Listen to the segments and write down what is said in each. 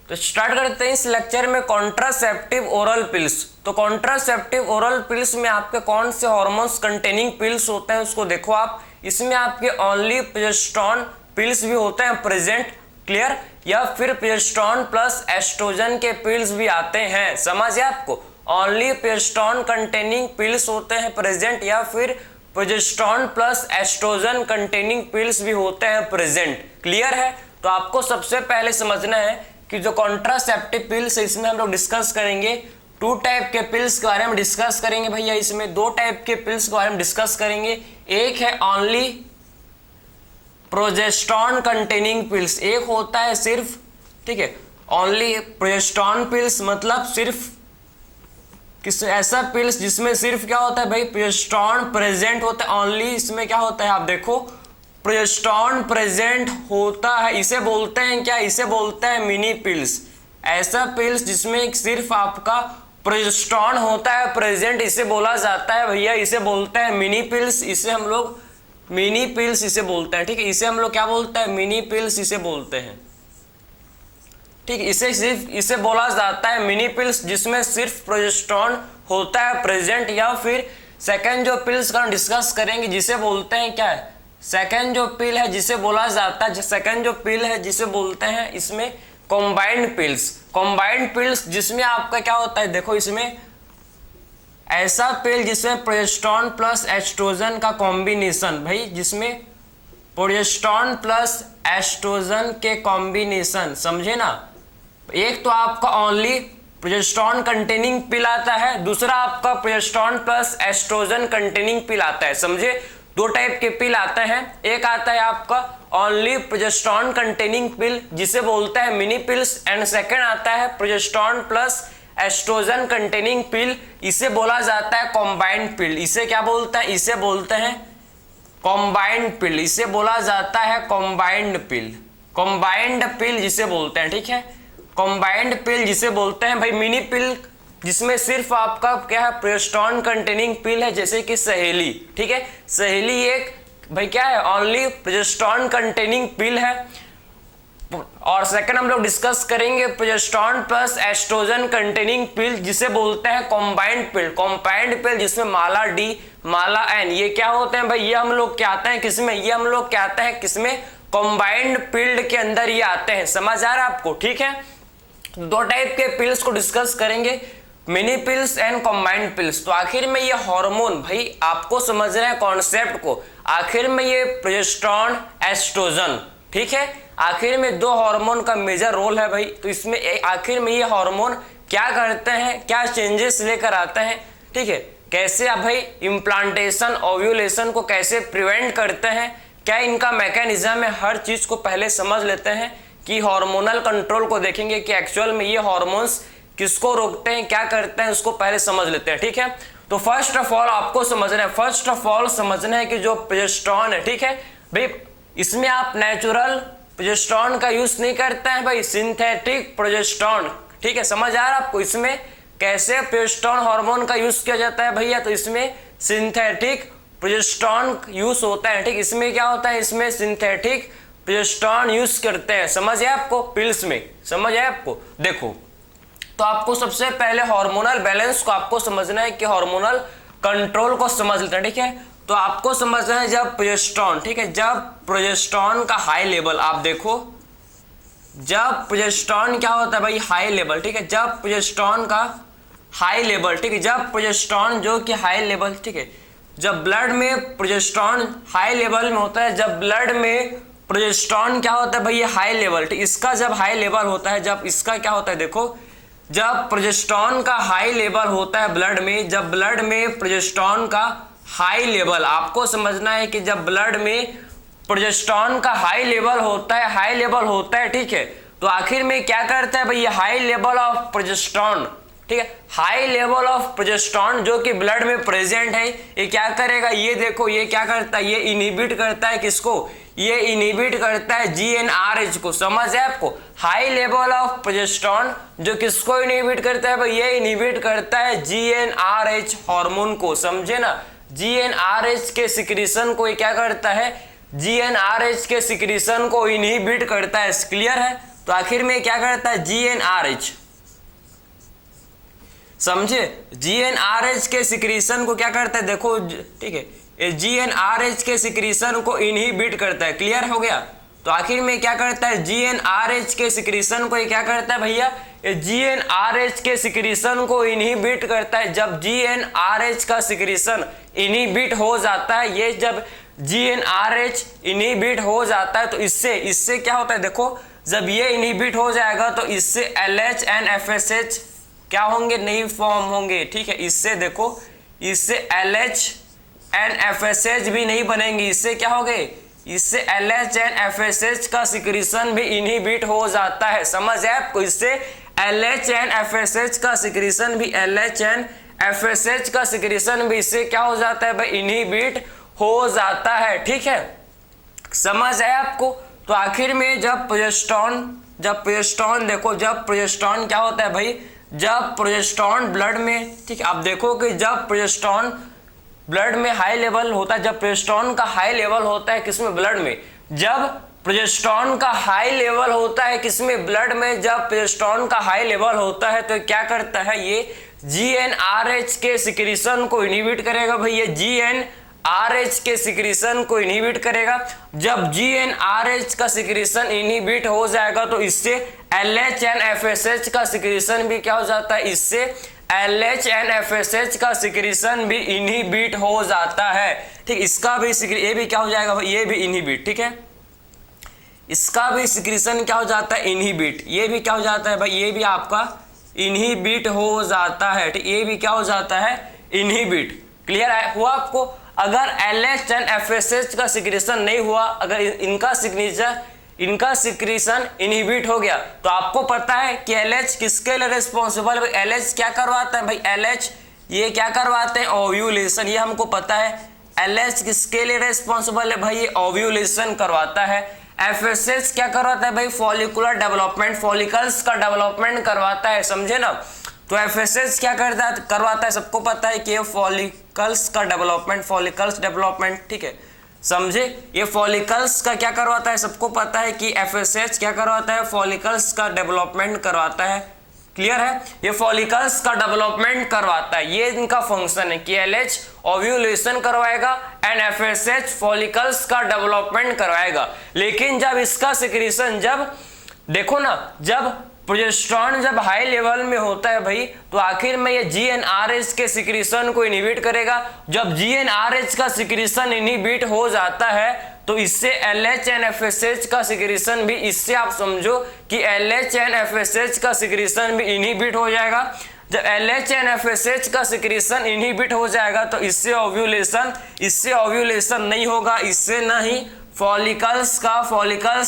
तो स्टार्ट करते हैं इस लेक्चर में कॉन्ट्रासेप्टिव ओरल पिल्स। तो कॉन्ट्रासेप्टिव ओरल पिल्स में आपके कौन से हार्मोन्स कंटेनिंग पिल्स होते हैं उसको देखो आप। इसमें आपके ओनली प्रोजेस्टेरोन पिल्स भी होते हैं प्रेजेंट, क्लियर, या फिर प्रोजेस्टेरोन प्लस एस्ट्रोजन के पिल्स भी आते हैं, समझ है आपको। ओनली प्रोजेस्टेरोन कंटेनिंग पिल्स होते हैं प्रेजेंट, या फिर progesterone plus estrogen containing pills भी होते हैं प्रेजेंट, क्लियर है। तो आपको सबसे पहले समझना है कि जो कॉन्ट्रासेप्टिव पिल्स है इसमें हम लोग डिस्कस करेंगे टू टाइप के पिल्स के बारे में डिस्कस करेंगे भैया। इसमें दो टाइप के पिल्स के बारे में डिस्कस करेंगे। एक है ओनली प्रोजेस्टेरोन कंटेनिंग पिल्स, एक होता है सिर्फ, ठीक है, ओनली प्रोजेस्टेरोन पिल्स, मतलब सिर्फ किस ऐसा पिल्स जिसमें सिर्फ क्या होता है भाई, प्रोजेस्टेरोन प्रेजेंट होता है ओनली। इसमें क्या होता है आप देखो, प्रोजेस्टेरोन प्रेजेंट होता है, इसे बोलते हैं क्या, इसे बोलते हैं मिनी पिल्स। ऐसा पिल्स जिसमें सिर्फ आपका प्रोजेस्टेरोन होता है प्रेजेंट, इसे बोला जाता है भैया, इसे बोलते हैं मिनी पिल्स। इसे हम लोग मिनी पिल्स इसे बोलते हैं, ठीक है। इसे हम लोग क्या बोलते हैं, मिनी पिल्स इसे बोलते हैं, ठीक है। इसे सिर्फ इसे बोला जाता है मिनी पिल्स जिसमें सिर्फ प्रोजेस्टेरोन होता है प्रेजेंट। या फिर सेकेंड जो पिल्स का डिस्कस करेंगे जिसे बोलते हैं क्या है, सेकेंड जो पिल है जिसे बोला जाता है, सेकेंड जो पिल है जिसे बोलते हैं इसमें कॉम्बाइंड पिल्स। कॉम्बाइंड पिल्स जिसमें आपका क्या होता है देखो, इसमें ऐसा पिल जिसमें प्रोजेस्टेरोन प्लस एस्ट्रोजन का कॉम्बिनेशन, भाई जिसमें प्रोजेस्टेरोन प्लस एस्ट्रोजन के कॉम्बिनेशन, समझे ना। एक तो आपका ओनली प्रोजेस्टेरोन कंटेनिंग पिल आता है, दूसरा आपका प्रोजेस्टेरोन प्लस एस्ट्रोजन कंटेनिंग पिल आता है, समझे। दो टाइप के पिल आते हैं, एक आता है आपका ओनली प्रोजेस्टेरोन कंटेनिंग पिल जिसे बोलते हैं मिनी पिल्स, एंड सेकंड आता है प्रोजेस्टेरोन प्लस एस्ट्रोजन कंटेनिंग पिल, इसे बोला जाता है कॉम्बाइंड पिल। इसे क्या बोलते हैं, इसे बोलते हैं कॉम्बाइंड पिल, इसे बोला जाता है कॉम्बाइंड पिल, कॉम्बाइंड पिल जिसे बोलते हैं, ठीक है। कॉम्बाइंड पिल जिसे बोलते हैं भाई मिनी पिल, जिसमें सिर्फ आपका क्या है, प्रोजेस्टेरोन कंटेनिंग पिल है, जैसे कि सहेली, ठीक है। सहेली एक भाई क्या है, ओनली प्रोजेस्टेरोन कंटेनिंग पिल है। और सेकंड हम लोग डिस्कस करेंगे प्रोजेस्टेरोन प्लस एस्ट्रोजन कंटेनिंग पिल जिसे बोलते हैं कॉम्बाइंड पिल। कॉम्बाइंड पिल जिसमें माला डी माला एन, ये क्या होते हैं भाई, ये हम लोग क्या आते हैं किसमें, ये हम लोग क्या आते हैं किसमें, कॉम्बाइंड पिल के अंदर ये आते हैं, समझ आ रहा है आपको, ठीक है। दो टाइप के पिल्स को डिस्कस करेंगे, mini pills and combined pills. तो आखिर में ये हार्मोन, भाई आपको समझना है कॉन्सेप्ट को, आखिर में ये प्रोजेस्टेरोन एस्ट्रोजन, ठीक है, आखिर में दो हार्मोन का मेजर रोल है भाई। तो इसमें आखिर में ये हार्मोन क्या करते हैं, क्या चेंजेस लेकर आते हैं, ठीक है, कैसे आप भाई इम्प्लांटेशन ओव्यूलेशन को कैसे प्रिवेंट करते हैं, क्या इनका मैकेनिज्म है, हर चीज को पहले समझ लेते हैं कि हार्मोनल कंट्रोल को देखेंगे कि एक्चुअल में ये हार्मोन्स किसको रोकते हैं, क्या करते हैं, उसको पहले समझ लेते हैं, ठीक है। तो फर्स्ट ऑफ ऑल आपको समझना है, फर्स्ट ऑफ ऑल समझना है कि जो प्रोजेस्टेरोन है, ठीक है भाई, इसमें आप नेचुरल प्रोजेस्टेरोन का यूज नहीं करते हैं भाई, सिंथेटिक प्रोजेस्टेरोन, ठीक है, समझ आ रहा है आपको। इसमें कैसे प्रोजेस्टेरोन हार्मोन का यूज किया जाता है भैया, तो इसमें सिंथेटिक प्रोजेस्टेरोन यूज होता है, ठीक। इसमें क्या होता है, इसमें सिंथेटिक प्रोजेस्टेरोन यूज करते हैं, समझ है आपको, पिल्स में, समझ है आपको। देखो तो आपको सबसे पहले हार्मोनल बैलेंस को आपको समझना है कि हार्मोनल कंट्रोल को समझ लेते हैं, ठीक है। तो आपको समझना है जब प्रोजेस्टेरोन, ठीक है, जब प्रोजेस्टेरोन का हाई लेवल, आप देखो जब प्रोजेस्टेरोन क्या होता है भाई, हाई लेवल, ठीक है, जब प्रोजेस्टेरोन का हाई लेवल, ठीक है, जब प्रोजेस्टेरोन जो कि हाई लेवल, ठीक है, जब ब्लड में प्रोजेस्टेरोन हाई लेवल में होता है, जब ब्लड में प्रोजेस्टेरोन क्या होता है भाई, ये हाई लेवल, ठीक, इसका जब हाई लेवल होता है, जब इसका क्या होता है देखो, जब प्रोजेस्टेरोन का हाई लेवल होता है ब्लड में, जब ब्लड में प्रोजेस्टेरोन का हाई लेवल, आपको समझना है कि जब ब्लड में प्रोजेस्टेरोन का हाई लेवल होता है, हाई लेवल होता है, ठीक है, तो आखिर में क्या करता है भाई, ये हाई लेवल ऑफ प्रोजेस्टेरोन, ठीक है, हाई लेवल ऑफ प्रोजेस्टेरोन जो कि ब्लड में प्रेजेंट है, ये क्या करेगा, ये देखो ये क्या करता है, ये इनहिबिट करता है किसको, ये इनहिबिट करता है जीएनआरएच को, समझ है आपको। हाई लेवल ऑफ प्रोजेस्टेरोन जो किसको इनहिबिट करता है भाई, ये इनहिबिट करता है जीएनआरएच हार्मोन को, समझे ना। जीएनआरएच के सिक्रीशन को ये क्या करता है, जीएनआरएच के सिक्रीशन को इनहिबिट करता है, क्लियर है। तो आखिर में क्या करता है GnRH, समझे, GnRH के सिक्रीशन को क्या करता है, देखो ठीक है, ये GnRH के सिक्रीशन को इनहिबिट करता है, क्लियर हो गया। तो आखिर में क्या करता है GnRH के सिक्रीशन को ये क्या करता है भैया, ये GnRH के सिक्रीशन को इनहिबिट करता है। जब GnRH का सिक्रीशन इनहिबिट हो जाता है, ये जब GnRH इनहिबिट हो जाता है तो इससे क्या होता है, देखो जब ये इनहिबिट हो जाएगा तो इससे LH एंड FSH क्या होंगे, नहीं फॉर्म होंगे, ठीक है। इससे देखो, इससे LH एंड FSH भी नहीं बनेंगे, इससे क्या हो गए, इससे LH एंड FSH का सिक्रीशन भी इनहिबिट हो जाता है, समझ है आपको। इससे LH एंड FSH का सिक्रीशन भी, LH एंड FSH का सिक्रीशन भी इससे क्या हो जाता है भाई, इनहिबिट हो जाता है, ठीक है, समझ है आपको। तो आखिर में जब प्रोजेस्टेरॉन देखो, जब प्रोजेस्टेरॉन क्या होता है भाई, जब प्रोजेस्टेरॉन ब्लड में, ठीक है, आप देखो कि जब प्रोजेस्टेरॉन ब्लड में हाई लेवल होता है, जब प्रोजेस्टेरॉन का हाई लेवल होता है किसमें, ब्लड में, जब प्रोजेस्टेरॉन का हाई लेवल होता है किसमें, ब्लड में, जब प्रोजेस्टेरॉन का हाई लेवल होता है तो क्या करता है, ये GnRH के सिक्रीशन को इनहिबिट करेगा भाई, ये GnRH के सिक्रीशन को इनहिबिट करेगा। जब GnRH का सिक्रीशन इनहिबिट हो जाएगा तो इससे LH एंड FSH का सिक्रीशन भी क्या हो जाता है, इससे LH एंड FSH का सिक्रीशन भी इनहिबिट हो जाता है, ठीक, इसका भी ये भी क्या हो जाएगा भाई, ये भी इनहिबिट, ठीक है, इसका भी सिक्रीशन क्या हो जाता है, इनहिबिट, ये भी क्या हो जाता है भाई, ये भी आपका इनहिबिट हो जाता है, ठीक, ये भी क्या हो जाता है, इनहिबिट, क्लियर है हुआ आपको। अगर LH एंड FSH का सिक्रीशन नहीं हुआ, अगर इनका सिक्रीशन इनहिबिट हो गया तो आपको पता है कि LH किसके लिए रिस्पॉन्सिबल है, LH क्या करवाता है भाई, LH ये क्या करवाते हैं, ओव्यूलेशन, ये हमको पता है। LH किसके लिए रिस्पॉन्सिबल है भाई, ये ओव्यूलेशन करवाता है। FSH क्या करवाता है भाई, फॉलिकुलर डेवलपमेंट, फॉलिकल्स का डेवलपमेंट करवाता है, समझे ना। तो FSH क्या करवाता है, सबको पता है कि ये फॉलिकल्स का डेवलपमेंट, फॉलिकल्स डेवलपमेंट, ठीक है, समझे, ये फॉलिकल्स का क्या करवाता है, सबको पता है कि FSH क्या करवाता है, फॉलिकल्स का डेवलपमेंट करवाता है, क्लियर है, ये फॉलिकल्स का डेवलपमेंट करवाता है, ये इनका फंक्शन है कि LH ओव्यूलेशन करवाएगा एंड FSH फॉलिकल्स का डेवलपमेंट करवाएगा। लेकिन जब इसका सिक्रीशन, जब देखो ना, जब प्रोजेस्टेरॉन जब हाई लेवल में होता है भाई तो आखिर में ये GnRH के सिक्रीशन को इनहिबिट करेगा। जब GnRH का सिक्रीशन इनहिबिट हो जाता है तो इससे LH एंड FSH का सिक्रीशन भी, इससे आप समझो कि LH एंड FSH का सिक्रीशन भी इनहिबिट हो जाएगा। जब LH एंड FSH का सिक्रीशन इनहिबिट हो जाएगा तो इससे ओव्यूलेशन नहीं होगा, इससे ना ही फॉलिकल्स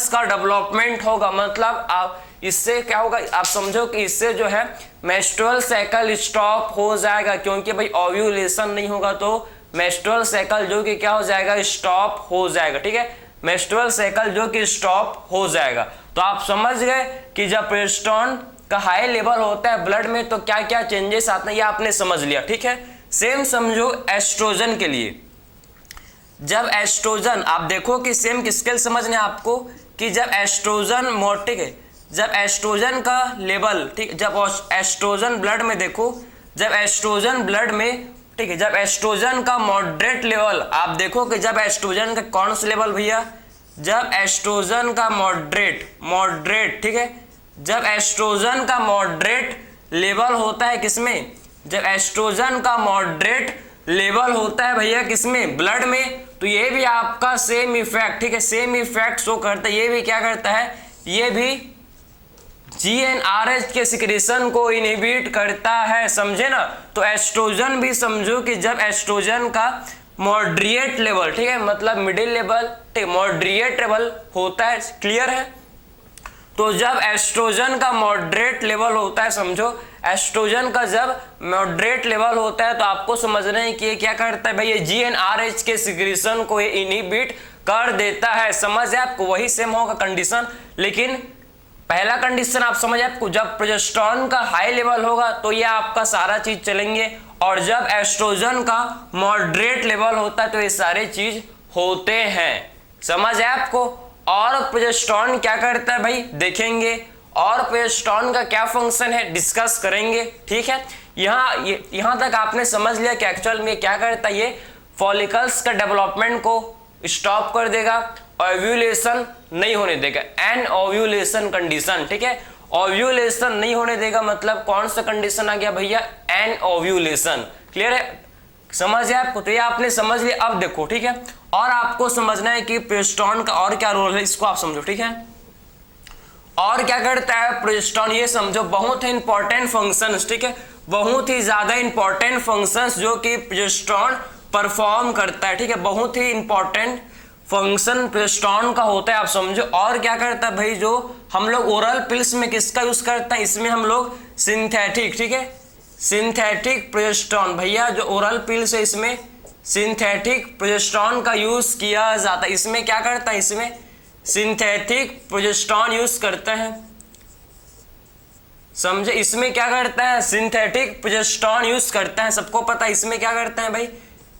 का डेवलपमेंट होगा। मतलब आप इससे क्या होगा, आप समझो कि इससे जो है मेंस्ट्रुअल साइकिल स्टॉप हो जाएगा, क्योंकि भाई ओव्यूलेशन नहीं होगा तो मेंस्ट्रुअल साइकिल जो कि क्या हो जाएगा, स्टॉप हो जाएगा, ठीक है, मेंस्ट्रुअल साइकिल जो कि स्टॉप हो जाएगा। तो आप समझ गए कि जब प्रोजेस्टेरॉन का हाई लेवल होता है ब्लड में तो क्या क्या चेंजेस आते हैं, ये आपने समझ लिया, ठीक है। सेम समझो एस्ट्रोजन के लिए, जब एस्ट्रोजन, आप देखो कि सेम किसके लिए समझने आपको कि जब एस्ट्रोजन ठीक है, जब एस्ट्रोजन का लेवल, ठीक, जब एस्ट्रोजन ब्लड में देखो, जब एस्ट्रोजन ब्लड में, ठीक है, जब एस्ट्रोजन का मॉडरेट लेवल, आप देखो कि जब एस्ट्रोजन का कौन सा लेवल भैया, जब एस्ट्रोजन का मॉडरेट, ठीक है, जब एस्ट्रोजन का मॉडरेट लेवल होता है किसमें, जब एस्ट्रोजन का मॉडरेट लेवल होता है भैया किसमें, ब्लड में, तो ये भी आपका सेम इफेक्ट, ठीक है, सेम इफेक्ट शो करता है। ये भी क्या करता है, ये भी GnRH के सिक्रीशन को इनहिबिट करता है, समझे ना। तो एस्ट्रोजन भी समझो कि जब एस्ट्रोजन का मॉडरेट लेवल, ठीक है, मतलब मिडिल लेवल, ठीक, मॉडरेट लेवल होता है, क्लियर है। तो जब एस्ट्रोजन का मॉडरेट लेवल होता है, समझो एस्ट्रोजन का जब मॉडरेट लेवल होता है तो आपको समझना है कि ये क्या करता है भाई, ये GnRH के सिक्रीशन को ये इनहिबिट कर देता है, समझ है आपको। वही सेम होगा कंडीशन, लेकिन पहला कंडीशन आप समझ आपको, जब प्रोजेस्टेरॉन का हाई लेवल होगा तो ये आपका सारा चीज चलेंगे, और जब एस्ट्रोजन का मॉडरेट लेवल होता है तो ये सारे चीज होते हैं, समझ है आपको। और प्रोजेस्टेरॉन क्या करता है भाई देखेंगे, और प्रोजेस्टेरॉन का क्या फंक्शन है डिस्कस करेंगे। ठीक है, यहाँ तक आपने समझ लिया कि एक्चुअल में क्या करता है, ये फॉलिकल्स का डेवलपमेंट को स्टॉप कर देगा, ओव्यूलेशन नहीं होने देगा, एन ओव्यूलेशन कंडीशन। ठीक है, ओव्यूलेशन नहीं होने देगा मतलब कौन सा कंडीशन आ गया भैया, एन ओव्यूलेशन। क्लियर है, समझ है आपको? तो ये आपने समझ लिया। अब देखो ठीक है, और आपको समझना है कि प्रोजेस्टेरॉन का और क्या रोल है, इसको आप समझो। ठीक है, और क्या करता है प्रोजेस्टेरॉन, ये समझो, बहुत ही इंपॉर्टेंट फंक्शंस। ठीक है, बहुत ही ज्यादा इंपॉर्टेंट फंक्शंस जो कि प्रोजेस्टेरॉन परफॉर्म करता है। ठीक है, बहुत ही इंपॉर्टेंट फंक्शन प्रोजेस्टेरॉन का होता है, आप समझो। और क्या करता है भाई, जो हम लोग ओरल पिल्स में किसका यूज करते हैं, इसमें हम लोग सिंथेटिक, ठीक है, सिंथेटिक प्रोजेस्टेरॉन, भैया जो ओरल पिल्स है इसमें सिंथेटिक प्रोजेस्टेरॉन का यूज किया जाता है। इसमें क्या करता है, इसमें सिंथेटिक प्रोजेस्टेरॉन यूज करते हैं, समझे। इसमें क्या करता है, सिंथेटिक प्रोजेस्टेरॉन यूज करता है, सबको पता है इसमें क्या करते हैं भाई,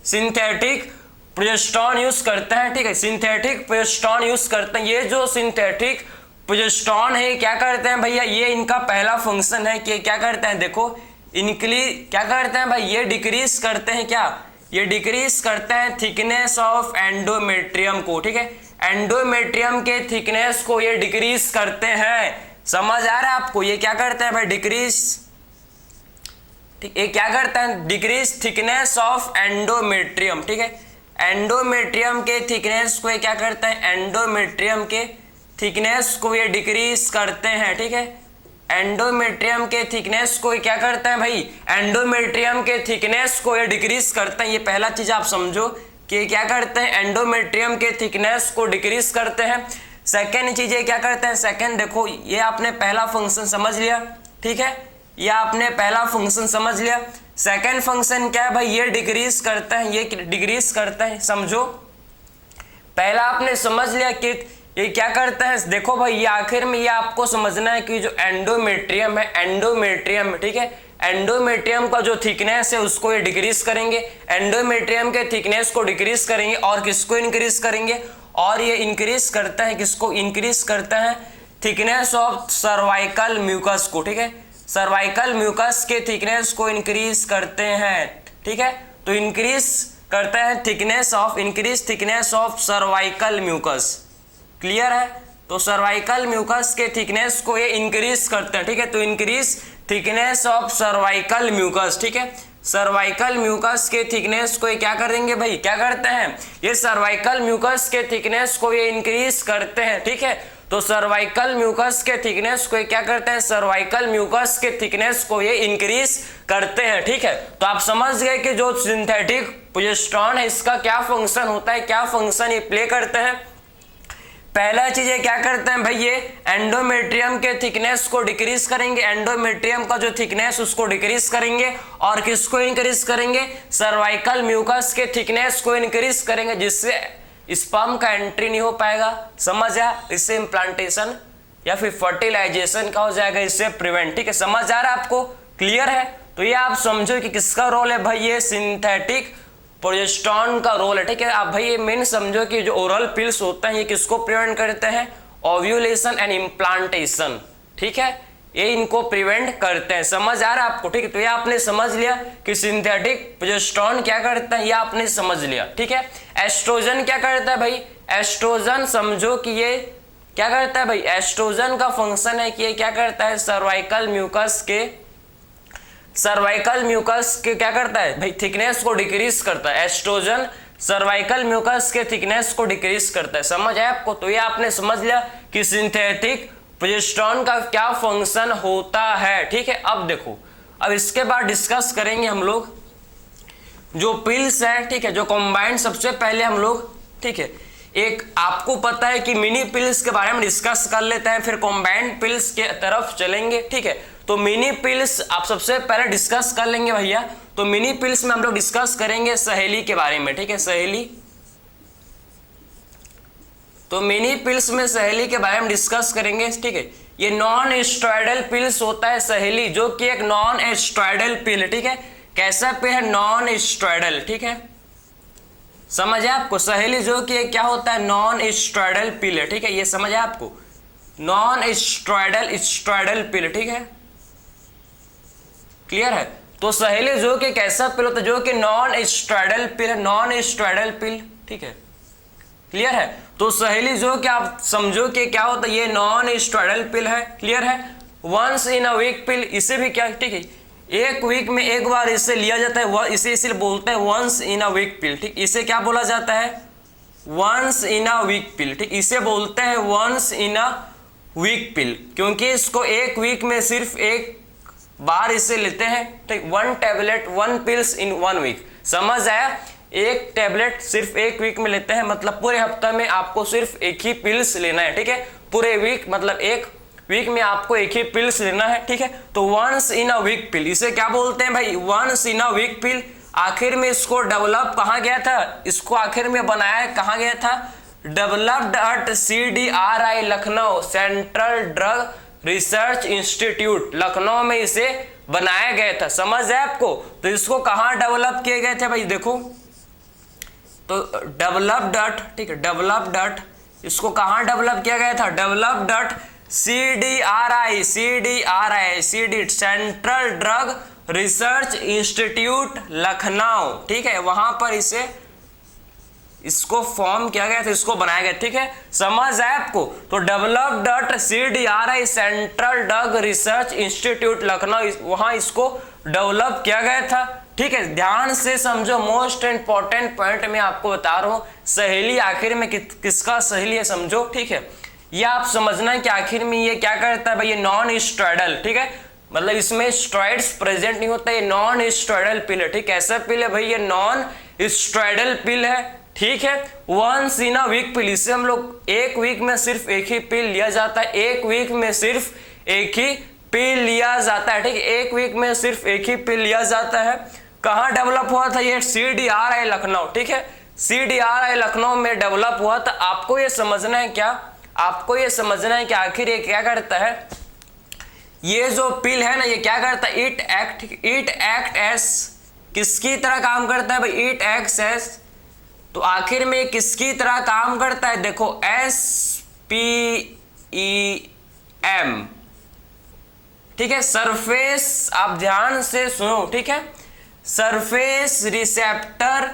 सिंथेटिक प्रोजेस्टेरॉन यूज करते हैं। ठीक है, सिंथेटिक प्रोजेस्टेरॉन यूज करते हैं। ये जो सिंथेटिक प्रोजेस्टेरॉन है क्या करते हैं भैया, ये इनका पहला फंक्शन है कि क्या करते हैं, देखो इनक्ली क्या करते हैं भाई, ये डिक्रीज करते हैं, क्या ये डिक्रीज करते हैं थिकनेस ऑफ एंडोमेट्रियम को। ठीक है, एंडोमेट्रियम के थिकनेस को ये डिक्रीज करते हैं, समझ आ रहा है आपको। ये क्या करते हैं भाई, डिक्रीज, ठीक, ये क्या करता है, डिक्रीज थिकनेस ऑफ एंडोमेट्रियम। ठीक है, एंडोमेट्रियम के थिकनेस को ये क्या करता है, एंडोमेट्रियम के थिकनेस को ये डिक्रीज करते हैं। ठीक है, एंडोमेट्रियम के थिकनेस को क्या करता है भाई, एंडोमेट्रियम के थिकनेस को ये डिक्रीज करते हैं। ये पहला चीज आप समझो कि क्या करते हैं, एंडोमेट्रियम के थिकनेस को डिक्रीज करते हैं। सेकेंड चीज ये क्या करते हैं, सेकेंड देखो, ये आपने पहला फंक्शन समझ लिया। ठीक है, ये आपने पहला फंक्शन समझ लिया। सेकेंड फंक्शन क्या है भाई, ये डिक्रीज करता है, ये डिक्रीज करता है, समझो। पहला आपने समझ लिया कि ये क्या करता है, देखो भाई, ये आखिर में ये आपको समझना है कि जो एंडोमेट्रियम है, एंडोमेट्रियम, ठीक है, एंडोमेट्रियम का जो थिकनेस है उसको ये डिक्रीज करेंगे, एंडोमेट्रियम के थिकनेस को डिक्रीज करेंगे, और किसको इंक्रीज करेंगे, और ये इंक्रीज करता है, किसको इंक्रीज करता है, थिकनेस ऑफ सर्वाइकल म्यूकस को। ठीक है, सर्वाइकल म्यूकस के थिकनेस को इंक्रीज करते हैं। ठीक है, तो इंक्रीज करता है thickness of, increase thickness of cervical mucus. Clear है, तो सर्वाइकल म्यूकस के थिकनेस को ये इंक्रीज करते हैं। ठीक है, तो increase thickness of cervical mucus. ठीक है, सर्वाइकल म्यूकस के थिकनेस को ये क्या करेंगे भाई, क्या करते हैं, ये सर्वाइकल म्यूकस के थिकनेस को ये इंक्रीज करते हैं। ठीक है, तो सर्वाइकल म्यूकस के थिकनेस को ये क्या करते हैं, सर्वाइकल म्यूकस के थिकनेस को ये इंक्रीज करते हैं। ठीक है, तो आप समझ गए कि जो सिंथेटिक प्रोजेस्टेरॉन है इसका क्या फंक्शन होता है, क्या फंक्शन ये प्ले करते हैं। पहला चीज ये क्या करते हैं भाई, ये एंडोमेट्रियम के थिकनेस को डिक्रीज करेंगे, एंडोमेट्रियम का जो थिकनेस उसको डिक्रीज करेंगे, और किसको इंक्रीज करेंगे, सर्वाइकल म्यूकस के थिकनेस को इंक्रीज करेंगे, जिससे स्पर्म का एंट्री नहीं हो पाएगा, समझ आया, इससे इम्प्लांटेशन या फिर फर्टिलाइजेशन का हो जाएगा, इससे प्रिवेंट। ठीक है, समझ आ रहा है आपको, क्लियर है। तो ये आप समझो कि किसका रोल है भाई, ये सिंथेटिक प्रोजेस्टेरॉन का रोल है। ठीक है, आप भाई ये मेन समझो कि जो ओरल पिल्स होते हैं ये किसको प्रिवेंट करते हैं, ओव्यूलेशन एंड इम्प्लांटेशन। ठीक है, ये इनको प्रिवेंट करते हैं, समझ आ रहा है आपको। ठीक है, तो ये आपने समझ लिया कि सिंथेटिक प्रोजेस्टेरॉन क्या करता है, ये आपने समझ लिया। ठीक है, एस्ट्रोजन क्या करता है भाई, एस्ट्रोजन समझो कि ये क्या करता है भाई, एस्ट्रोजन का फंक्शन है कि ये क्या करता है, सर्वाइकल म्यूकस के क्या करता है भाई, थिकनेस को डिक्रीज करता है। एस्ट्रोजन सर्वाइकल म्यूकस के थिकनेस को डिक्रीज करता है, समझ आया आपको। तो ये आपने समझ लिया कि सिंथेटिक प्रोजेस्टेरॉन का क्या फंक्शन होता है। ठीक है, अब देखो, अब इसके बाद डिस्कस करेंगे हम लोग जो पिल्स है। ठीक है, जो कंबाइंड, सबसे पहले हम लोग, ठीक है, एक आपको पता है कि मिनी पिल्स के बारे में डिस्कस कर लेते हैं, फिर कंबाइंड पिल्स के तरफ चलेंगे। ठीक है, तो मिनी पिल्स आप सबसे पहले डिस्कस कर लेंगे भैया। तो मिनी पिल्स में हम लोग डिस्कस करेंगे सहेली के बारे में। ठीक है, सहेली, तो मिनी पिल्स में सहेली के बारे में डिस्कस करेंगे। ठीक है, ये नॉन एस्ट्रॉयडल पिल्स होता है सहेली, जो कि एक नॉन एस्ट्रॉयडल पिल। ठीक है, कैसा पिल है, नॉन एस्ट्रॉयडल। ठीक है, समझ है आपको? सहेली जो कि क्या होता है, नॉन स्टेरॉयडल पिल है, ठीक है, ये समझ है आपको, नॉन स्टेरॉयडल पिल, ठीक है, क्लियर है। तो सहेली जो कि कैसा पिल होता है, जो कि नॉन स्टेरॉयडल पिल है, नॉन स्टेरॉयडल पिल, ठीक है, क्लियर है। तो सहेली जो कि आप समझो कि क्या होता है, ये नॉन स्टेरॉयडल पिल है, क्लियर है। वंस इन अ वीक पिल, इसे भी क्या, ठीक है, एक वीक में एक बार इसे लिया जाता है, इसे इसलिए बोलते हैं वंस इन अ वीक पिल, ठीक, इसे क्या बोला जाता है, वंस इन अ वीक पिल, ठीक, इसे बोलते हैं वंस इन अ वीक पिल, क्योंकि इसको एक वीक में सिर्फ एक बार इसे लेते हैं, ठीक, 1 टैबलेट 1 पिल्स इन 1 वीक, समझ आया? एक टैबलेट सिर्फ एक वीक में लेते हैं, मतलब पूरे हफ्ते में आपको सिर्फ एक ही पिल्स लेना है, ठीक है, पूरे वीक मतलब एक वीक में आपको एक ही पिल्स लेना है, ठीक है। तो वंस इन अ वीक पिल, इसे क्या बोलते हैं भाई, वंस इन अ वीक पिल। आखिर में इसको डेवलप कहाँ गया था, इसको आखिर में बनाया कहाँ गया था, developed eight CDRI Lucknow, central drug research institute, Lucknow में इसे बनाया गया था, समझ है आपको? तो इसको कहाँ डेवलप किए गए थे भाई, देखो, तो डेवलप्ड एट, ठीक है, डेवलप्ड एट, इसको कहाँ डेवलप किया गया था, developed eight CDRI, central drug research institute Lucknow, ठीक है, वहां पर इसको फॉर्म किया गया था, इसको बनाया गया, ठीक है, समझ आया आपको? तो developed eight CDRI, central drug research institute Lucknow, वहां इसको डेवलप किया गया था, ठीक है। ध्यान से समझो, मोस्ट इंपॉर्टेंट पॉइंट मैं आपको बता रहा हूं, सहेली आखिर में किसका सहेली है समझो, ठीक है, ये आप समझना है कि आखिर में ये क्या करता है भाई, ये नॉन स्टेरॉयडल, ठीक है, मतलब इसमें स्टेरॉइड्स प्रेजेंट नहीं होता, ये नॉन स्टेरॉयडल पिल है, ठीक, कैसा पिल है भाई, ये नॉन स्टेरॉयडल पिल है, ठीक है। वंस इन अ वीक पिल, इससे हम लोग एक वीक में सिर्फ एक ही पिल लिया जाता है, एक वीक में सिर्फ एक ही पिल लिया जाता है, ठीक है, एक वीक में सिर्फ एक ही पिल लिया जाता है। कहाँ डेवलप हुआ था ये, CDRI लखनऊ, ठीक है, CDRI लखनऊ में डेवलप हुआ था। आपको ये समझना है क्या, आपको ये समझना है कि आखिर ये क्या करता है, ये जो पिल है ना, ये क्या करता है, इट एक्ट एस, किसकी तरह काम करता है भाई, इट एक्ट एस, तो आखिर में किसकी तरह काम करता है, देखो SPEM, ठीक है, सरफेस, आप ध्यान से सुनो, ठीक है, सरफेस रिसेप्टर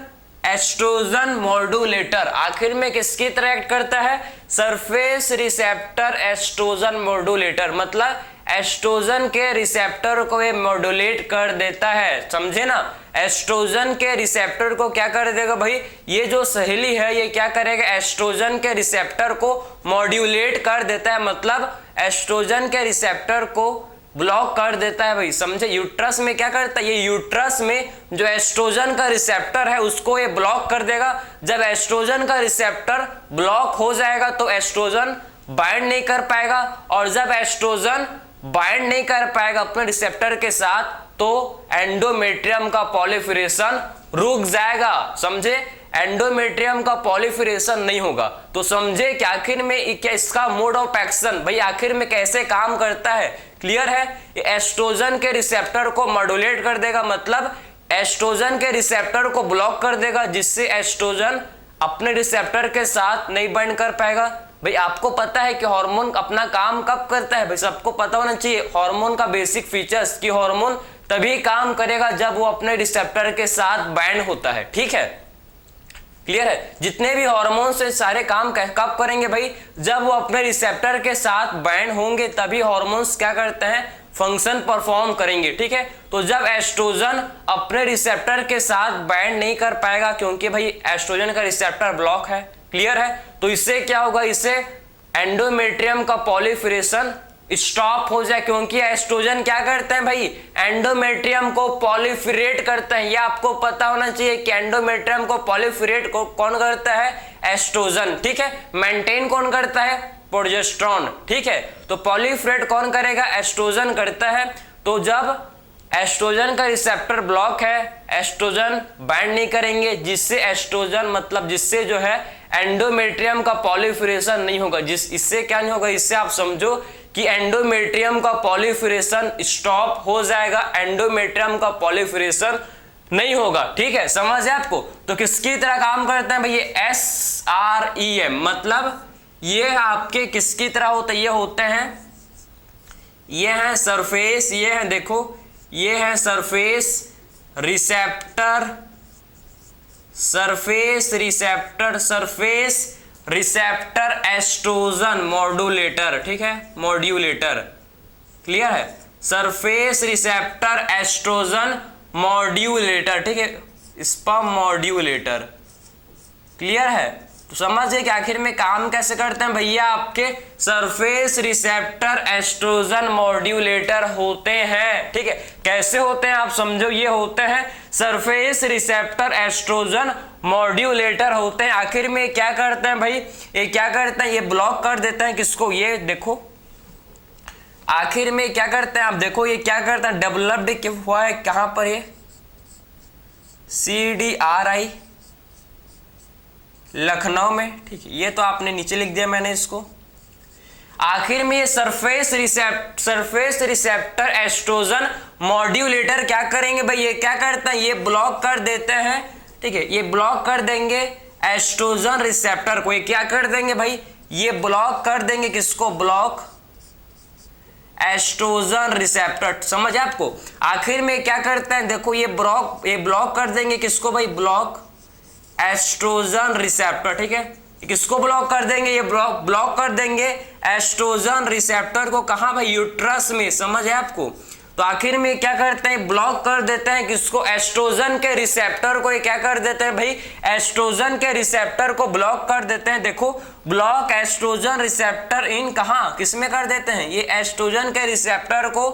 एस्ट्रोजन मॉड्यूलेटर, आखिर में किसकी तरह एक्ट करता है, सरफेस रिसेप्टर एस्ट्रोजन मॉड्यूलेटर, मतलब एस्ट्रोजन के रिसेप्टर को ये मॉड्यूलेट कर देता है, समझे ना, एस्ट्रोजन के रिसेप्टर को क्या कर देगा भाई, ये जो सहेली है ये क्या करेगा, एस्ट्रोजन के रिसेप्टर को मॉड्यूलेट कर देता है, मतलब एस्ट्रोजन के रिसेप्टर को ब्लॉक कर देता है भाई, समझे। यूट्रस में क्या करता है, ये यूट्रस में जो एस्ट्रोजन का रिसेप्टर है उसको ये ब्लॉक कर देगा। जब एस्ट्रोजन का रिसेप्टर ब्लॉक हो जाएगा तो एस्ट्रोजन बाइंड नहीं कर पाएगा, और जब एस्ट्रोजन बाइंड नहीं कर पाएगा अपने रिसेप्टर के साथ तो एंडोमेट्रियम का पॉलिफरेशन रुक जाएगा, समझे, एंडोमेट्रियम का पॉलिफरेशन नहीं होगा। तो समझे कि आखिर में क्या इसका मोड ऑफ एक्शन भाई आखिर में कैसे काम करता है, क्लियर है। एस्ट्रोजन के रिसेप्टर को मॉड्यूलेट कर देगा, मतलब एस्ट्रोजन के रिसेप्टर को ब्लॉक कर देगा, जिससे एस्ट्रोजन अपने रिसेप्टर के साथ नहीं बाइंड कर पाएगा। भाई आपको पता है कि हार्मोन अपना काम कब करता है, भाई सबको पता होना चाहिए हार्मोन का बेसिक फीचर्स, कि हार्मोन तभी काम करेगा जब वो अपने रिसेप्टर के साथ बाइंड होता है, ठीक है, क्लियर है। जितने भी हार्मोन से सारे काम कब करेंगे भाई, जब वो अपने रिसेप्टर के साथ बाइंड होंगे तभी हार्मोन्स क्या करते हैं, फंक्शन परफॉर्म करेंगे, ठीक है। तो जब एस्ट्रोजन अपने रिसेप्टर के साथ बाइंड नहीं कर पाएगा क्योंकि भाई एस्ट्रोजन का रिसेप्टर ब्लॉक है, क्लियर है, तो इससे क्या होगा, इससे एंडोमेट्रियम का पॉलिफरेशन स्टॉप हो जाए, क्योंकि एस्ट्रोजन क्या करते हैं भाई, एंडोमेट्रियम को पॉलिफरेट करते हैं। ये आपको पता होना चाहिए कि एंडोमेट्रियम को पॉलिफरेट को कौन करता है, एस्ट्रोजन, ठीक है। मेंटेन कौन करता है, प्रोजेस्टेरोन, ठीक है। तो पॉलिफरेट कौन करेगा, एस्ट्रोजन करता है। तो जब एस्ट्रोजन का रिसेप्टर ब्लॉक है, एस्ट्रोजन बाइंड नहीं करेंगे, जिससे एस्ट्रोजन मतलब जिससे जो है एंडोमेट्रियम का पॉलिफरेशन नहीं होगा, इससे क्या नहीं होगा, इससे आप समझो कि एंडोमेट्रियम का पॉलिफरेशन स्टॉप हो जाएगा, एंडोमेट्रियम का पॉलिफरेशन नहीं होगा, ठीक है, समझ है आपको। तो किसकी तरह काम करते हैं भाई ये SREM, मतलब ये आपके किसकी तरह होते हैं, ये होते हैं, ये हैं सरफेस, ये हैं देखो, ये हैं surface receptor, surface receptor, surface receptor estrogen modulator, ठीक है, मॉड्यूलेटर, क्लियर है, सरफेस रिसेप्टर एस्ट्रोजन मॉड्यूलेटर, ठीक है, स्पर्म मॉड्यूलेटर, क्लियर है। तो समझिए कि आखिर में काम कैसे करते हैं भैया, आपके सरफेस रिसेप्टर एस्ट्रोजन मॉड्यूलेटर होते हैं, ठीक है, कैसे होते हैं आप समझो, ये होते हैं सरफेस रिसेप्टर एस्ट्रोजन मॉड्यूलेटर होते हैं। आखिर में क्या करते हैं भाई, ये क्या करते हैं, ये ब्लॉक कर देते हैं किसको, ये देखो, आखिर में क्या करते हैं आप देखो, ये क्या करते हैं, डेवलप्ड हुआ है कहां पर, ये CDRI लखनऊ में, ठीक है, ये तो आपने नीचे लिख दिया मैंने इसको। आखिर में ये सरफेस रिसेप्टर एस्ट्रोजन मॉड्यूलेटर क्या करेंगे भाई, ये क्या करते हैं, ये ब्लॉक कर देते हैं, ठीक है, ये ब्लॉक कर देंगे एस्ट्रोजन रिसेप्टर को, ये क्या कर देंगे भाई, ये ब्लॉक कर देंगे किसको, ब्लॉक एस्ट्रोजन रिसेप्टर, समझ आपको। आखिर में क्या करते हैं देखो, ये ब्लॉक कर देंगे किसको भाई, ब्लॉक एस्ट्रोजन रिसेप्टर, ठीक है, किसको ब्लॉक कर देंगे, ये ब्लॉक कर देंगे एस्ट्रोजन रिसेप्टर को, कहां भाई, यूट्रस में, समझ है आपको। तो आखिर में क्या करते हैं, ब्लॉक कर देते हैं किसको, एस्ट्रोजन के रिसेप्टर को, ये क्या कर देते हैं भाई, एस्ट्रोजन के रिसेप्टर को ब्लॉक कर देते हैं, देखो ब्लॉक एस्ट्रोजन रिसेप्टर इन कहां, किसमें कर देते हैं, ये एस्ट्रोजन के रिसेप्टर को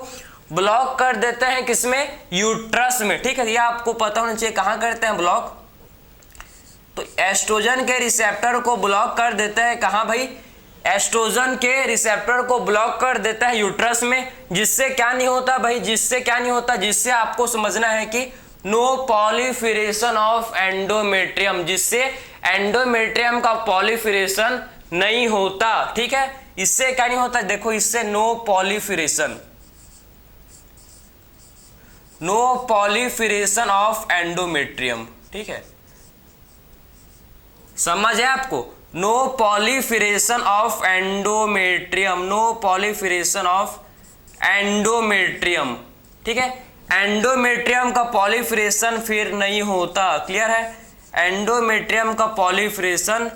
ब्लॉक कर देते हैं किसमें, यूट्रस में, ठीक है, ये आपको पता होना चाहिए कहां करते हैं ब्लॉक। तो एस्ट्रोजन के रिसेप्टर को ब्लॉक कर देते हैं कहां भाई, एस्ट्रोजन के रिसेप्टर को ब्लॉक कर देता है यूट्रस में, जिससे क्या नहीं होता भाई, जिससे क्या नहीं होता, जिससे आपको समझना है कि नो पॉलीफिरेशन ऑफ एंडोमेट्रियम, जिससे एंडोमेट्रियम का पॉलीफिरेशन नहीं होता, ठीक है, इससे क्या नहीं होता, देखो इससे नो पॉलीफिरेशन ऑफ एंडोमेट्रियम, ठीक है, समझ है आपको, no proliferation of endometrium, no proliferation of endometrium, ठीक है, एंडोमेट्रियम का पॉलीफिरेशन फिर नहीं होता, क्लियर है, एंडोमेट्रियम का पॉलीफिरेशन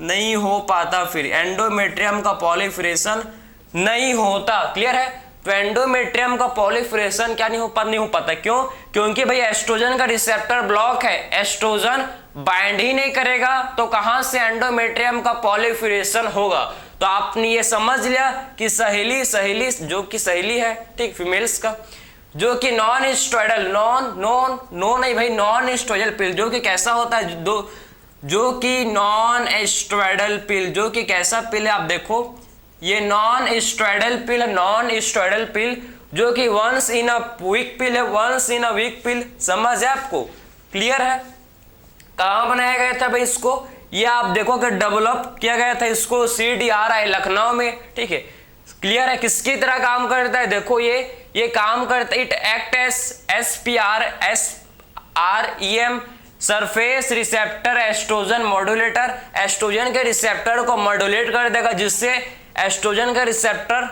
नहीं हो पाता, फिर एंडोमेट्रियम का पॉलीफिरेशन नहीं होता, क्लियर है। तो एंडोमेट्रियम का पॉलीफिरेशन क्या नहीं हो पाता, क्यों, क्योंकि भाई एस्ट्रोजन का रिसेप्टर ब्लॉक है, एस्ट्रोजन बाइंड ही नहीं करेगा, तो कहां से एंडोमेट्रियम का पॉलीफिरेशन होगा। तो आपने ये समझ लिया कि सहेली जो कि सहेली है, ठीक, फीमेल्स का, जो कि नॉन स्टेरॉइडल, नॉन स्टेरॉइडल पिल, जो कि कैसा होता है, जो कि नॉन स्टेरॉइडल पिल, जो कि कैसा पिल है, आप देखो ये नॉन स्टेरॉइडल पिल है, नॉन स्टेरॉइडल पिल, जो कि वंस इन अ वीक पिल है, वंस इन अ वीक पिल, समझ है आपको, क्लियर है। कहां बनाया गया था भाई इसको, ये आप देखो कि डेवलप किया गया था इसको CDRI लखनऊ में, ठीक है, क्लियर है। किसकी तरह काम करता है, देखो ये काम करता है, it act as SREM surface receptor estrogen modulator, estrogen के रिसेप्टर को मॉड्यूलेट कर देगा, जिससे एस्ट्रोजन का रिसेप्टर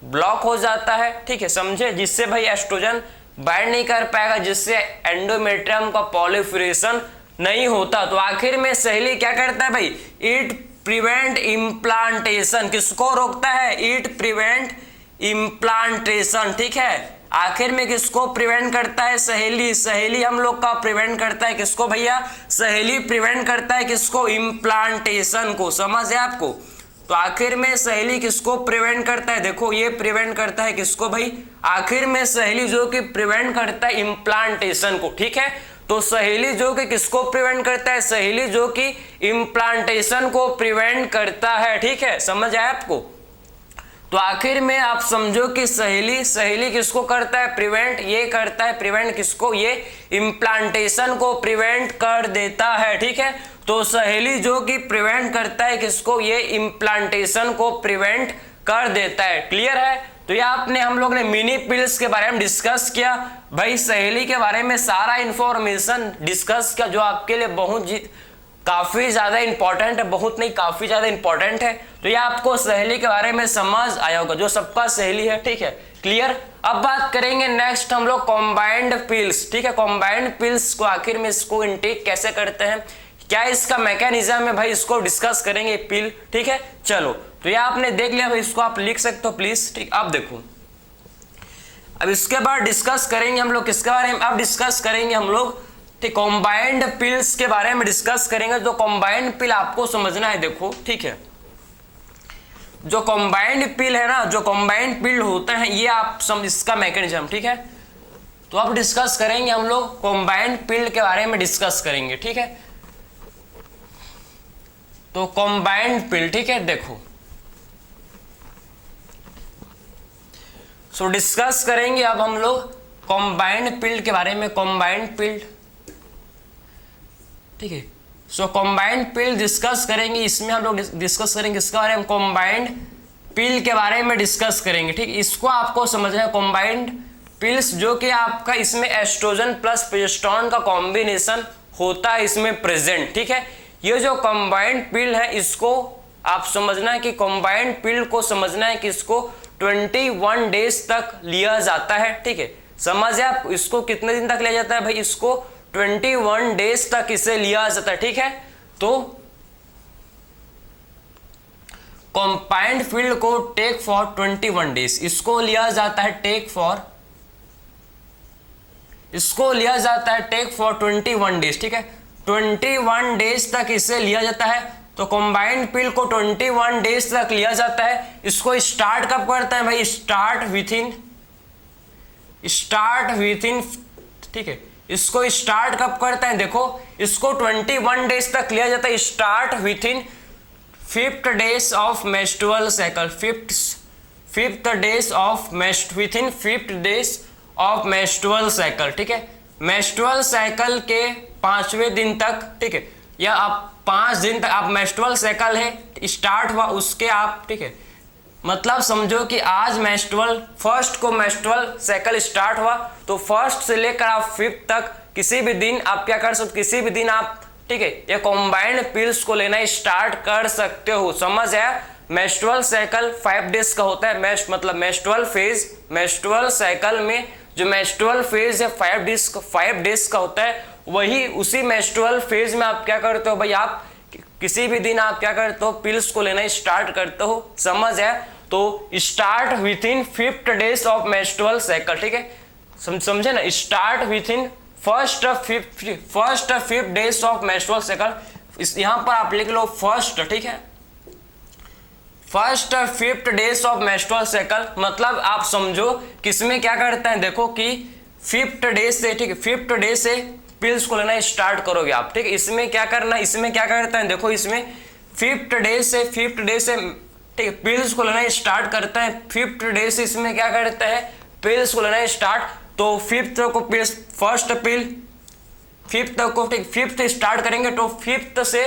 ब्लॉक हो जाता है, ठीक है, समझे, जिससे भाई एस्ट्रोजन बाइंड नहीं कर पाएगा, जिससे एंडोमेट्रियम का पॉलीफिरेशन नहीं होता। तो आखिर में सहेली क्या करता है भाई, इट प्रिवेंट इम्प्लांटेशन, किसको रोकता है, इट प्रिवेंट इम्प्लांटेशन, ठीक है, आखिर में किसको प्रिवेंट करता है, सहेली हम लोग का प्रिवेंट करता है किसको भैया, सहेली प्रिवेंट करता है किसको, इम्प्लांटेशन को, समझ है आपको। तो आखिर में सहेली किसको प्रिवेंट करता है, देखो ये प्रिवेंट करता है किसको भाई, आखिर में सहेली जो कि प्रिवेंट करता है इम्प्लांटेशन को, ठीक है। तो सहेली जो कि किसको प्रिवेंट करता है, सहेली जो कि इम्प्लांटेशन को प्रिवेंट करता है, ठीक है, समझ आया आपको। तो आखिर में आप समझो कि सहेली किसको करता है, प्रिवेंट, ये करता है प्रिवेंट किसको, ये इम्प्लांटेशन को प्रिवेंट कर देता है, ठीक है। तो सहेली जो कि प्रिवेंट करता है किसको, ये इम्प्लांटेशन को प्रिवेंट कर देता है, क्लियर है। तो ये आपने हम लोग ने मिनी पिल्स के बारे में डिस्कस किया भाई, सहेली के बारे में सारा इंफॉर्मेशन डिस्कस किया जो आपके लिए काफी ज्यादा इंपॉर्टेंट है, बहुत नहीं काफी ज्यादा इंपॉर्टेंट है। तो ये आपको सहेली के बारे में समझ आया होगा, जो सबका सहेली है, ठीक है, क्लियर। अब बात करेंगे नेक्स्ट हम लोग कॉम्बाइंड पिल्स, ठीक है। कॉम्बाइंड पिल्स को आखिर में इसको इनटेक कैसे करते हैं, क्या इसका मैकेनिज्म है भाई, इसको डिस्कस करेंगे पिल, ठीक है। चलो तो ये आपने देख लिया भाई, इसको आप लिख सकते हो प्लीज, ठीक। अब देखो, अब इसके बाद डिस्कस करेंगे हम लोग किसके बारे में, अब डिस्कस करेंगे हम लोग ठीक कॉम्बाइंड पिल्स के बारे में डिस्कस करेंगे। जो कॉम्बाइंड पिल आपको समझना है, देखो ठीक है, जो कॉम्बाइंड पिल है ना, जो कॉम्बाइंड पिल होते हैं ये आप समझ इसका मैकेनिज्म, ठीक है। तो अब डिस्कस करेंगे हम लोग कॉम्बाइंड पिल के बारे में डिस्कस करेंगे, ठीक है। तो कॉम्बाइंड पिल, ठीक है, देखो सो डिस्कस करेंगे अब हम लोग कॉम्बाइंड पिल के बारे में, कॉम्बाइंड पिल, ठीक है। सो कॉम्बाइंड पिल डिस्कस करेंगे, इसमें हम लोग डिस्कस करेंगे इसके बारे में, कॉम्बाइंड पिल के बारे में डिस्कस करेंगे, ठीक। इसको आपको समझना है, कॉम्बाइंड पिल्स जो कि आपका इसमें एस्ट्रोजन प्लस प्रोजेस्टेरोन का कॉम्बिनेशन होता है इसमें प्रेजेंट, ठीक है। ये जो कॉम्बाइंड पिल है इसको आप समझना है कि कॉम्बाइंड पिल को समझना है कि इसको 21 डेज तक लिया जाता है, ठीक है। समझ आप, इसको कितने दिन तक लिया जाता है भाई, इसको 21 डेज तक इसे लिया जाता है, ठीक है। तो कॉम्बाइंड पिल को टेक फॉर 21 डेज, इसको लिया जाता है टेक फॉर, इसको लिया जाता है टेक फॉर 21 डेज, ठीक है। 21 डेज तक इसे लिया जाता है। तो कॉम्बाइंड पिल को 21 डेज तक लिया जाता है। इसको स्टार्ट कब करता है भाई, स्टार्ट विथ इन, ठीक है। इसको स्टार्ट कब करता है, देखो इसको 21 डेज तक लिया जाता है, start with in 5th days of menstrual cycle, 5th days of with in 5th days of menstrual cycle, ठीक है। मेंस्ट्रुअल साइकिल के 5वें दिन तक, ठीक है, या आप 5 दिन तक आप मेंस्ट्रुअल साइकिल है स्टार्ट हुआ उसके आप, ठीक है, मतलब समझो कि आज फर्स्ट को मेंस्ट्रुअल साइकिल स्टार्ट हुआ, तो फर्स्ट से लेकर आप 5th तक किसी भी दिन आप क्या कर सकते, किसी भी दिन आप, ठीक है, ये कॉम्बाइंड पिल्स को लेना स्टार्ट कर सकते हो। समझ आया, मेंस्ट्रुअल साइकिल 5 डेज का होता है, मतलब मेंस्ट्रुअल फेज, मेंस्ट्रुअल साइकिल में जो मेंस्ट्रुअल फेज है 5 डेज का होता है, वही उसी मेंस्ट्रुअल फेज में आप क्या करते हो भाई, आप किसी भी दिन आप क्या करते हो, पिल्स को लेना स्टार्ट करते हो। समझ है, तो start with in 5th days of menstrual cycle, ठीक है, समझे ना, start with in first 5th days of menstrual cycle. यहां पर आप लिख लो फर्स्ट, ठीक है, first 5th days of menstrual cycle, मतलब आप समझो किसमें क्या करते हैं, देखो कि 5th डेज से, ठीक है, 5th डेज से पिल्स को लेना स्टार्ट करोगे आप, ठीक है। इसमें क्या करना, इसमें क्या करता है, देखो इसमें 5th डेज से, ठीक है, पिल्स को लेना स्टार्ट करता है। 5th डेज से इसमें क्या करता है, पिल्स को लेना स्टार्ट, तो 5th को पिल्स, फर्स्ट पिल 5th को, ठीक, 5th स्टार्ट करेंगे, तो 5th से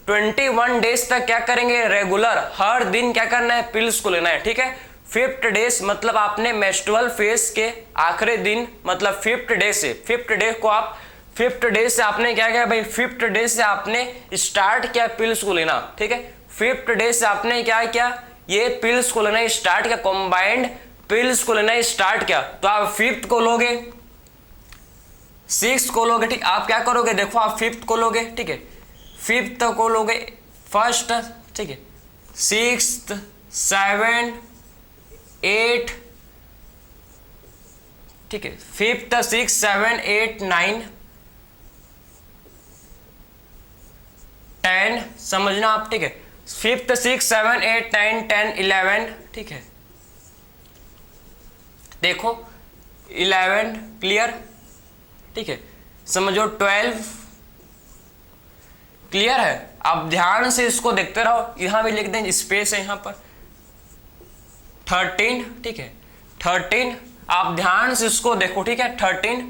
21 डेज तक क्या करेंगे, रेगुलर हर दिन क्या करना है, पिल्स को लेना है, ठीक है। 5th डेज मतलब आपने मेंस्ट्रुअल फेज के आखिरी दिन, मतलब 5th डे से, 5th डे को आप 5th डे से आपने क्या किया भाई, 5th डे से आपने स्टार्ट किया पिल्स को लेना, ठीक है। 5th डे से आपने क्या किया, ये पिल्स को लेना स्टार्ट किया, कॉम्बाइंड पिल्स को लेना स्टार्ट किया। तो आप 5th को लोगे, 6th को लोगे, ठीक, आप क्या करोगे, देखो आप 5th को लोगे, ठीक है, 5th को लोगे फर्स्ट, ठीक है, 6th 7 8, ठीक है, 5th 6 7 8 9 10, समझना आप, ठीक है, 5th 6 7 8 9 10 11, ठीक है, देखो 11 क्लियर, ठीक है, समझो 12 क्लियर है। आप ध्यान से इसको देखते रहो, यहां भी लिख दें, स्पेस है यहां पर 13, ठीक है, 13 आप ध्यान से इसको देखो, ठीक है, 13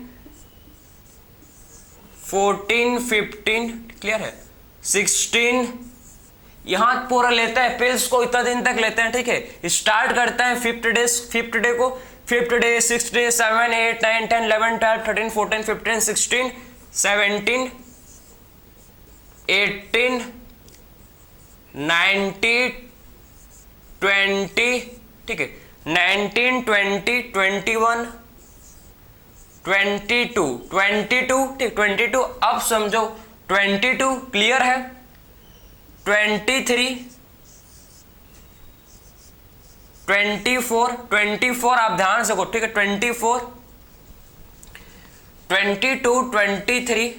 14 15 क्लियर है, 16 यहाँ पूरा लेते हैं पिल्स को, इतना दिन तक लेते हैं, ठीक है। स्टार्ट करते हैं फिफ्थ डे को, फिफ्थ डे, सिक्स डे, 7, 8, 9, 10, 11, 12, 13, 14, 15, 16, 17, 18, 19, 20, ठीक है, 19, 20, 21, 22, 22, ठीक, 22। अब समझो 22 क्लियर है, 23, 24 आप ध्यान से को, ठीक है, 24, 22, 23,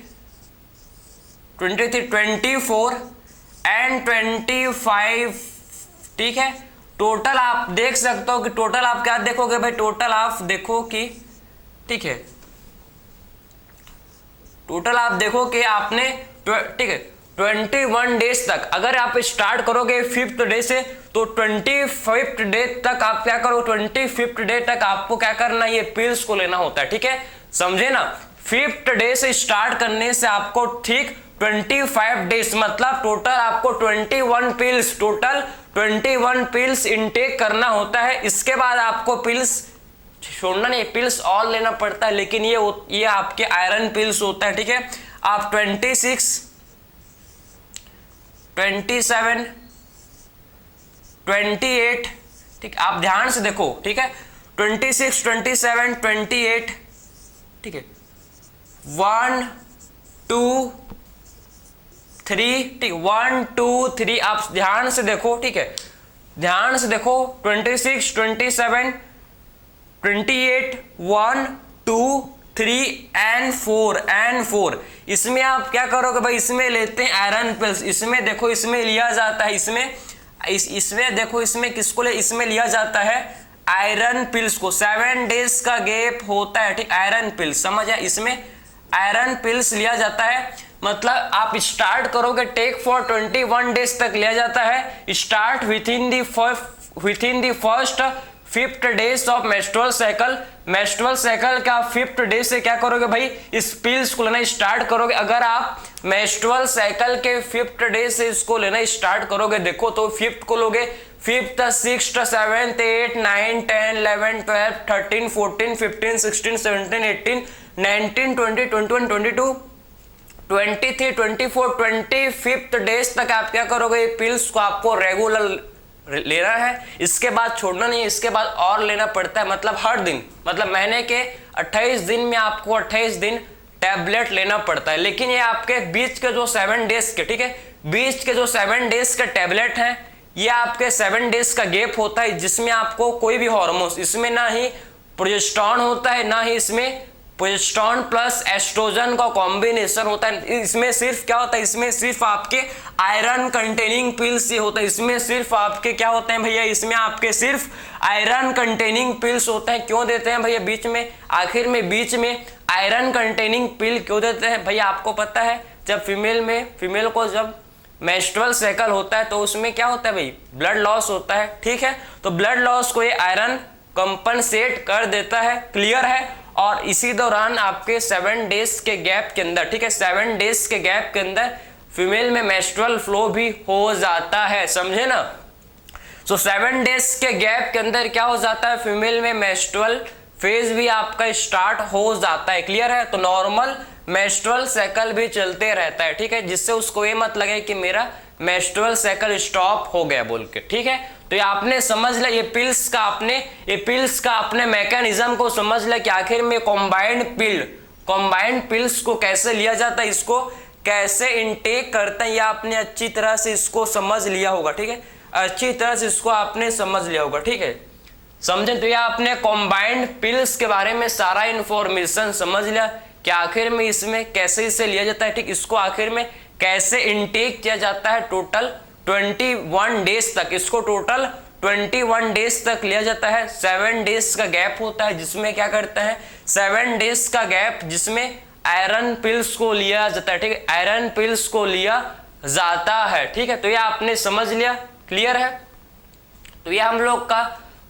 24 एंड 25, ठीक है। टोटल आप देख सकते हो कि टोटल आप क्या देखोगे भाई, टोटल आप देखो कि, ठीक है, टोटल आप देखो कि आपने, ठीक है, 21 डेज तक अगर आप स्टार्ट करोगे फिफ्थ डे से, तो 25th डे तक आप क्या करो, 25th डे तक आपको क्या करना, ये पिल्स को लेना होता है, ठीक है, समझे ना। फिफ्थ डे से स्टार्ट करने से आपको ठीक 25 डेज मतलब टोटल आपको 21 पिल्स, टोटल 21 पिल्स इनटेक करना होता है। इसके बाद आपको पिल्स छोड़ना नहीं, पिल्स और लेना पड़ता है, लेकिन ये आपके आयरन पिल्स होता है, ठीक है। आप 26, 27, 28, ठीक, आप ध्यान से देखो, ठीक है, 26, 27, 28, ठीक है, 1, 2, 3, ठीक, 1, 2, 3 आप ध्यान से देखो, ठीक है, ध्यान से देखो, 26, 27, 28, 1, 2, 3 एंड 4 इसमें आप क्या करोगे भाई, इसमें लेते हैं आयरन पिल्स, इसमें देखो, इसमें लिया जाता है, इसमें देखो, इसमें किसको ले, इसमें लिया जाता है आयरन पिल्स को। 7 डेज का गैप होता है, ठीक, आयरन पिल्स, समझ आया, इसमें आयरन पिल्स लिया जाता है। मतलब आप स्टार्ट करोगे टेक फॉर 21 डेज तक लिया जाता है, start with in the first 5th days of menstrual cycle. Menstrual cycle का 5th डे से क्या करोगे भाई, इस पिल्स को लेना स्टार्ट करोगे। अगर आप मेंस्ट्रुअल साइकिल के 5th डे से इसको लेना स्टार्ट करोगे, देखो तो 5th को लोगे, 5th, 6th, 7th, 8, 9, 10, 11, 12, 13, 14, 15, 16, 17, 18, 19, 20, 21, 22, 23, 24, 25th days तक आप क्या करोगे, ये पिल्स को आपको रेगुलर लेना है। इसके बाद छोड़ना नहीं है, इसके बाद और लेना पड़ता है, मतलब हर दिन, मतलब महीने के 28 दिन में आपको 28 दिन टैबलेट लेना पड़ता है। लेकिन ये आपके बीच के जो 7 डेज के, ठीक है, बीच के जो 7 डेज के टैबलेट हैं, ये आपके 7 डेज का गैप होता है, जिसमें आपको कोई भी हार्मोन, इसमें ना ही प्रोजेस्टेरॉन होता है, ना ही इसमें प्रोजेस्टेरॉन प्लस एस्ट्रोजन का कॉम्बिनेशन होता है। इसमें सिर्फ क्या होता है, इसमें सिर्फ आपके आयरन कंटेनिंग पिल्स ही होता है, इसमें सिर्फ आपके क्या होते हैं भैया, इसमें आपके सिर्फ आयरन कंटेनिंग पिल्स होते हैं। क्यों देते हैं भैया बीच में, आखिर में बीच में आयरन कंटेनिंग पिल क्यों देते हैं भैया, आपको पता है, जब फीमेल को जब मेंस्ट्रुअल साइकिल होता है तो उसमें क्या होता है भाई, ब्लड लॉस होता है, ठीक है। तो ब्लड लॉस को ये आयरन कंपनसेट कर देता है, क्लियर है। और इसी दौरान आपके 7 डेज के गैप के अंदर, ठीक है, 7 डेज के गैप के अंदर फीमेल में मेंस्ट्रुअल फ्लो भी हो जाता है, समझे ना। सो 7 डेज के गैप के अंदर क्या हो जाता है, फीमेल में मेंस्ट्रुअल फेज भी आपका स्टार्ट हो जाता है, क्लियर है। तो नॉर्मल मेंस्ट्रुअल साइकिल भी चलते रहता है, ठीक है, जिससे उसको ये मत लगे कि मेरा मेंस्ट्रुअल साइकिल स्टॉप हो गया बोल के, ठीक है। तो ये आपने समझ लिया, ये पिल्स का आपने मैकेनिज्म को समझ लिया कि आखिर में कॉम्बाइंड पिल्स को कैसे लिया जाता है, इसको कैसे इनटेक करते हैं, ये आपने अच्छी तरह से इसको समझ लिया होगा, ठीक है, अच्छी तरह से इसको आपने समझ लिया होगा, ठीक है, समझे। तो ये आपने कॉम्बाइंड पिल्स के बारे में सारा इंफॉर्मेशन समझ लिया कि आखिर में इसमें कैसे इसे लिया जाता है, ठीक, इसको आखिर में कैसे इनटेक किया जाता है। टोटल 21 डेज तक, इसको टोटल 21 डेज तक लिया जाता है। 7 डेज का गैप होता है, जिसमें क्या करते हैं, 7 डेज का गैप जिसमें आयरन पिल्स को लिया जाता है, ठीक है, आयरन पिल्स को लिया जाता है, ठीक है। तो ये आपने समझ लिया, क्लियर है। तो ये हम लोग का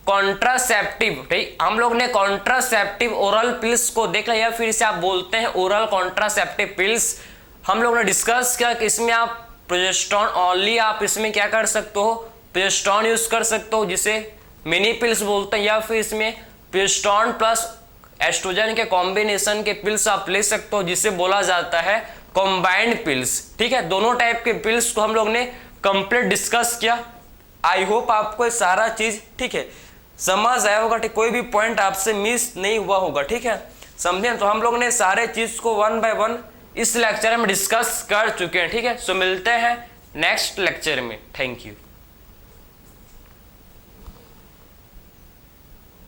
कॉन्ट्रासेप्टिव, ठीक, हम लोग ने कॉन्ट्रासेप्टिव ओरल पिल्स को देख लिया, फिर इसे आप बोलते हैं ओरल कॉन्ट्रासेप्टिव पिल्स। हम लोग ने डिस्कस किया कि इसमें आप प्रोजेस्टेरॉन ओनली आप इसमें क्या कर सकते हो, प्रोजेस्टेरॉन यूज कर सकते हो जिसे मिनी पिल्स बोलते हैं, या फिर इसमें प्रोजेस्टेरॉन प्लस एस्ट्रोजन के कॉम्बिनेशन के पिल्स आप ले सकते हो जिसे बोला जाता है कॉम्बाइंड पिल्स। ठीक है, दोनों टाइप के पिल्स को हम लोग ने कंप्लीट डिस्कस किया। आई होप आपको ये सारा चीज ठीक है समझ आया होगा, ठीक, कोई भी पॉइंट आपसे मिस नहीं हुआ होगा। ठीक है, समझे? तो हम लोग ने सारे चीज को 1 बाय 1 इस लेक्चर में डिस्कस कर चुके हैं। ठीक है, सो मिलते हैं नेक्स्ट लेक्चर में। Thank you.